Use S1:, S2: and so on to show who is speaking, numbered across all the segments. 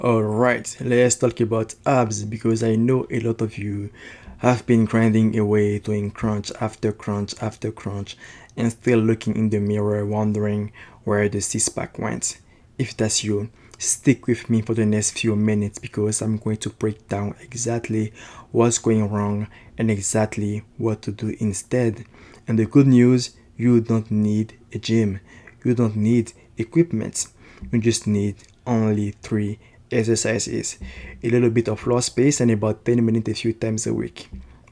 S1: Alright, let's talk about abs because I know a lot of you have been grinding away doing crunch after crunch after crunch and still looking in the mirror wondering where the six pack went. If that's you, stick with me for the next few minutes because I'm going to break down exactly what's going wrong and exactly what to do instead. And the good news, you don't need a gym, you don't need equipment, you just need only three exercises, a little bit of floor space, and about 10 minutes a few times a week.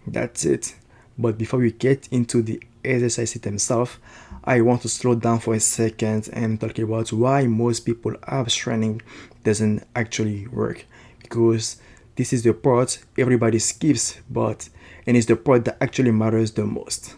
S1: That's it. But before we get into the exercises themselves, I want to slow down for a second and talk about why most people abs training doesn't actually work. Because this is the part everybody skips, but and it's the part that actually matters the most.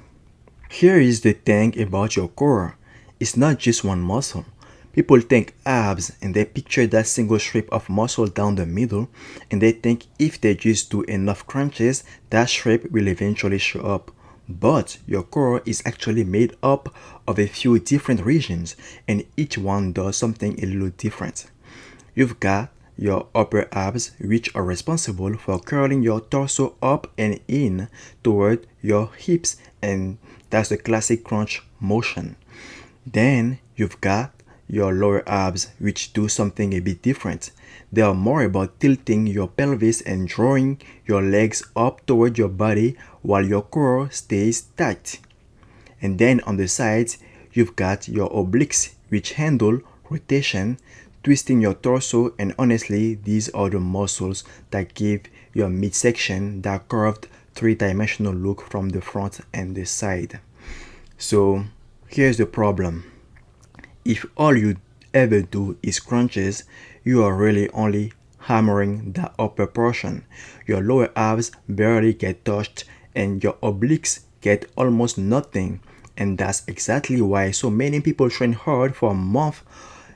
S1: Here is the thing about your core. It's not just one muscle. People think abs and they picture that single strip of muscle down the middle and they think if they just do enough crunches, that strip will eventually show up. But your core is actually made up of a few different regions and each one does something a little different. You've got your upper abs, which are responsible for curling your torso up and in toward your hips, and that's the classic crunch motion. Then you've got your lower abs, which do something a bit different. They are more about tilting your pelvis and drawing your legs up toward your body while your core stays tight. And then on the sides, you've got your obliques, which handle rotation, twisting your torso, and honestly, these are the muscles that give your midsection that curved three-dimensional look from the front and the side. So here's the problem. If all you ever do is crunches, you are really only hammering the upper portion. Your lower abs barely get touched and your obliques get almost nothing. And that's exactly why so many people train hard for a month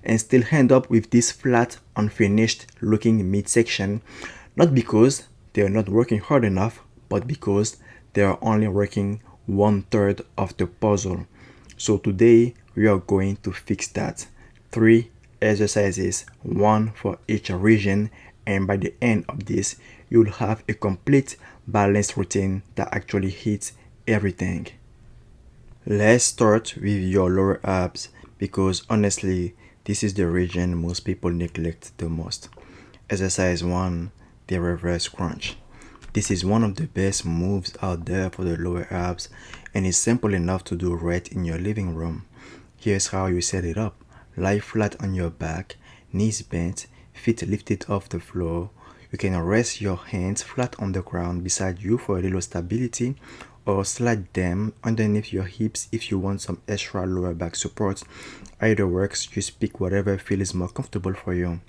S1: and still end up with this flat, unfinished looking midsection. Not because they are not working hard enough, but because they are only working one third of the puzzle. So today we are going to fix that. Three exercises, one for each region, and by the end of this, you'll have a complete balanced routine that actually hits everything. Let's start with your lower abs because honestly, this is the region most people neglect the most. Exercise 1, the reverse crunch. This is one of the best moves out there for the lower abs and it's simple enough to do right in your living room. Here's how you set it up. Lie flat on your back, knees bent, feet lifted off the floor. You can rest your hands flat on the ground beside you for a little stability or slide them underneath your hips if you want some extra lower back support. Either works, just pick whatever feels more comfortable for you.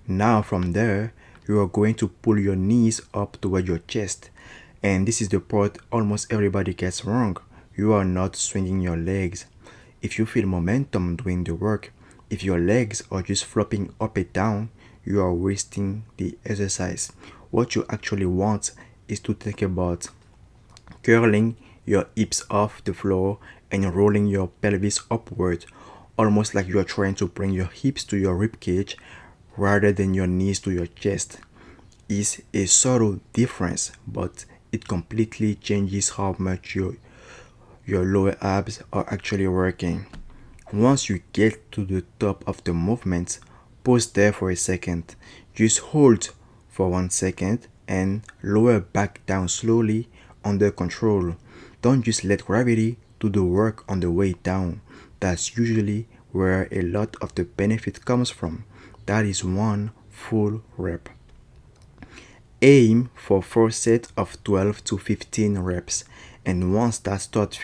S1: Now from there, you are going to pull your knees up toward your chest. And this is the part almost everybody gets wrong. You are not swinging your legs. If you feel momentum doing the work, if your legs are just flopping up and down, you are wasting the exercise. What you actually want is to think about curling your hips off the floor and rolling your pelvis upward, almost like you are trying to bring your hips to your ribcage rather than your knees to your chest. Is a subtle difference, but it completely changes how much your lower abs are actually working. Once you get to the top of the movement, pause there for a second. Just hold for 1 second and lower back down slowly under control. Don't just let gravity do the work on the way down. That's usually where a lot of the benefit comes from. That is one full rep. Aim for 4 sets of 12 to 15 reps and once that starts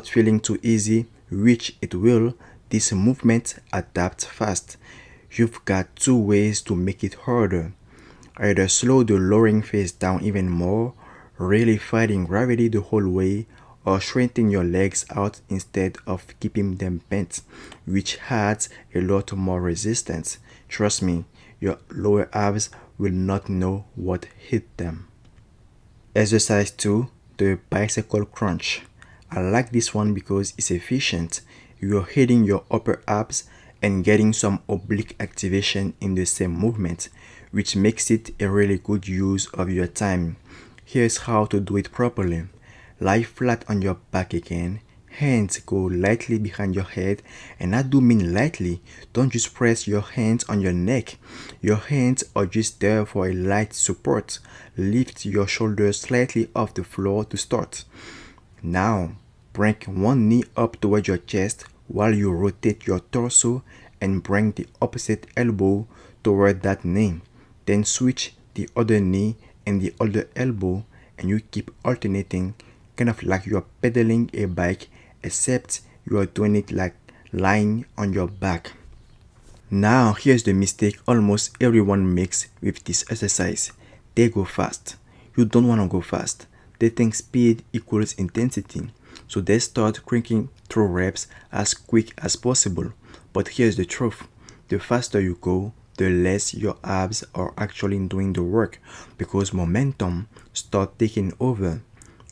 S1: feeling too easy, which it will, this movement adapts fast. You've got two ways to make it harder. Either slow the lowering phase down even more, really fighting gravity the whole way, or straighten your legs out instead of keeping them bent, which adds a lot more resistance. Trust me, your lower abs will not know what hit them. Exercise 2, the bicycle crunch. I like this one because it's efficient. You are hitting your upper abs and getting some oblique activation in the same movement, which makes it a really good use of your time. Here's how to do it properly. Lie flat on your back again. Hands go lightly behind your head, and I do mean lightly. Don't just press your hands on your neck. Your hands are just there for a light support. Lift your shoulders slightly off the floor to start. Now, bring one knee up towards your chest while you rotate your torso and bring the opposite elbow toward that knee. Then switch the other knee and the other elbow, and you keep alternating, kind of like you are pedaling a bike, except you are doing it like lying on your back. Now, here's the mistake almost everyone makes with this exercise. They go fast. You don't want to go fast. They think speed equals intensity, so they start cranking through reps as quick as possible. But here's the truth. The faster you go, the less your abs are actually doing the work, because momentum starts taking over.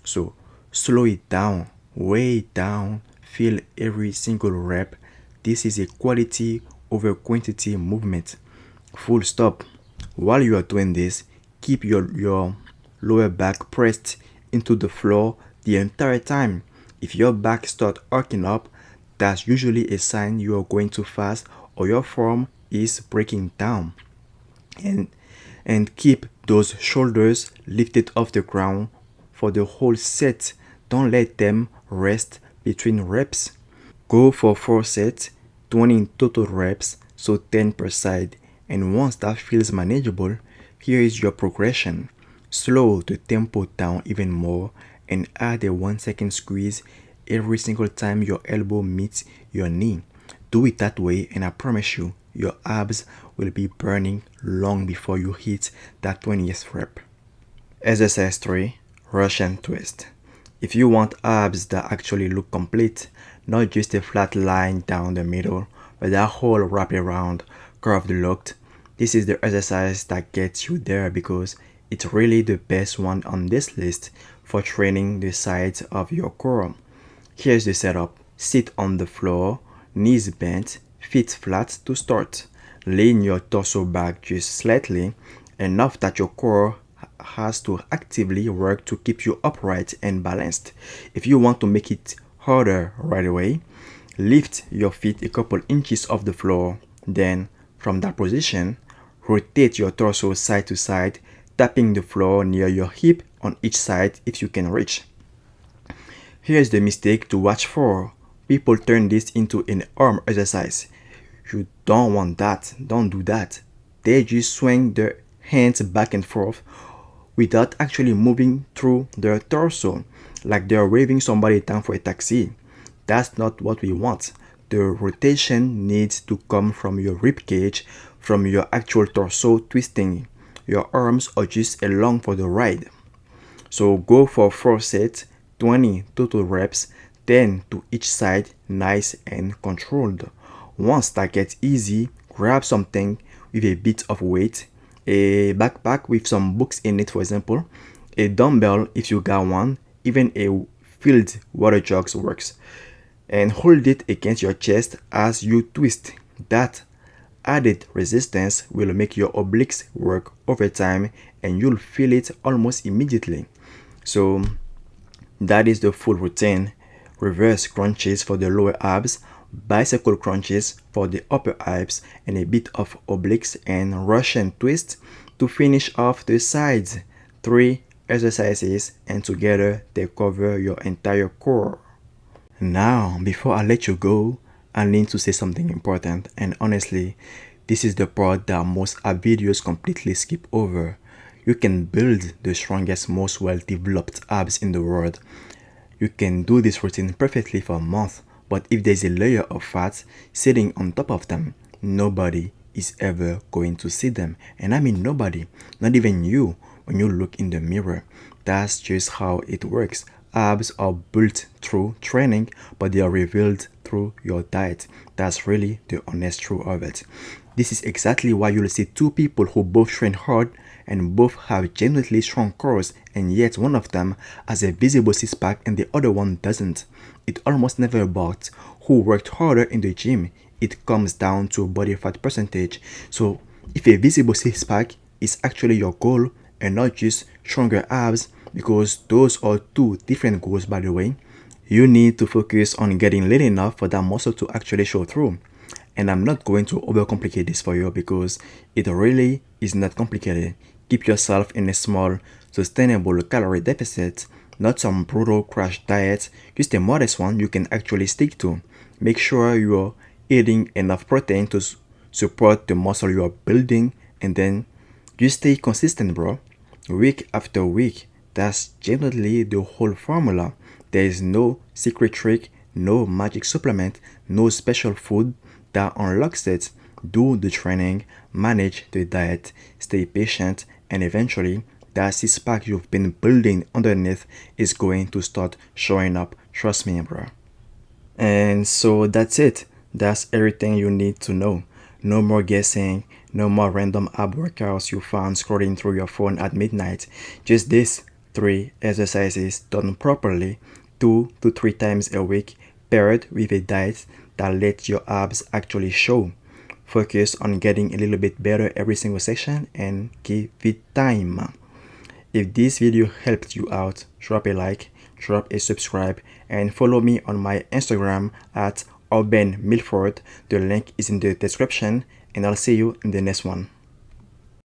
S1: So slow it down, way down, feel every single rep. This is a quality over quantity movement. Full stop. While you are doing this, keep your lower back pressed into the floor the entire time. If your back starts arcing up, that's usually a sign you are going too fast or your form is breaking down. And keep those shoulders lifted off the ground for the whole set. Don't let them rest between reps. Go for 4 sets, 20 total reps, so 10 per side. And once that feels manageable, here is your progression. Slow the tempo down even more and add a 1-second squeeze every single time your elbow meets your knee. Do it that way, and I promise you, your abs will be burning long before you hit that 20th rep. Exercise 3, Russian twist. If you want abs that actually look complete, not just a flat line down the middle, but that whole wraparound, curved look, this is the exercise that gets you there, because it's really the best one on this list for training the sides of your core. Here's the setup. Sit on the floor, knees bent, feet flat to start. Lean your torso back just slightly, enough that your core has to actively work to keep you upright and balanced. If you want to make it harder right away, lift your feet a couple inches off the floor. Then, from that position, rotate your torso side to side, tapping the floor near your hip on each side if you can reach. Here's the mistake to watch for. People turn this into an arm exercise. You don't want that. Don't do that. They just swing their hands back and forth without actually moving through their torso, like they're waving somebody down for a taxi. That's not what we want. The rotation needs to come from your rib cage, from your actual torso twisting. Your arms are just along for the ride. So go for 4 sets, 20 total reps, 10 to each side, nice and controlled. Once that gets easy, grab something with a bit of weight, a backpack with some books in it, for example, a dumbbell if you got one, even a filled water jug works, and hold it against your chest as you twist. That added resistance will make your obliques work over time, and you'll feel it almost immediately. So that is the full routine. Reverse crunches for the lower abs, bicycle crunches for the upper abs, and a bit of obliques and Russian twist to finish off the sides. 3 exercises, and together they cover your entire core. Now, before I let you go, I need to say something important, and honestly, this is the part that most app videos completely skip over. You can build the strongest, most well-developed abs in the world. You can do this routine perfectly for a month, but if there's a layer of fat sitting on top of them, nobody is ever going to see them. And I mean nobody, not even you when you look in the mirror. That's just how it works. Abs are built through training, but they are revealed through your diet. That's really the honest truth of it. This is exactly why you'll see 2 people who both train hard and both have genuinely strong cores, and yet one of them has a visible six-pack and the other one doesn't. It almost never about who worked harder in the gym. it comes down to body fat percentage. So if a visible six-pack is actually your goal and not just stronger abs, because those are two different goals, by the way, you need to focus on getting lean enough for that muscle to actually show through. And I'm not going to overcomplicate this for you because it really is not complicated. Keep yourself in a small, sustainable calorie deficit, not some brutal crash diet, just a modest one you can actually stick to. Make sure you're eating enough protein to support the muscle you are building, and then just stay consistent, bro. Week after week. That's generally the whole formula. There is no secret trick, no magic supplement, no special food that unlocks it. Do the training, manage the diet, stay patient, and eventually that six pack you've been building underneath is going to start showing up. Trust me, bro. And so that's it. That's everything you need to know. No more guessing, no more random ab workouts you found scrolling through your phone at midnight. Just this three exercises done properly 2 to 3 times a week, paired with a diet that lets your abs actually show. Focus on getting a little bit better every single session and give it time. If this video helped you out, drop a like, drop a subscribe, and follow me on my Instagram at Urban Milford. The link is in the description, and I'll see you in the next one.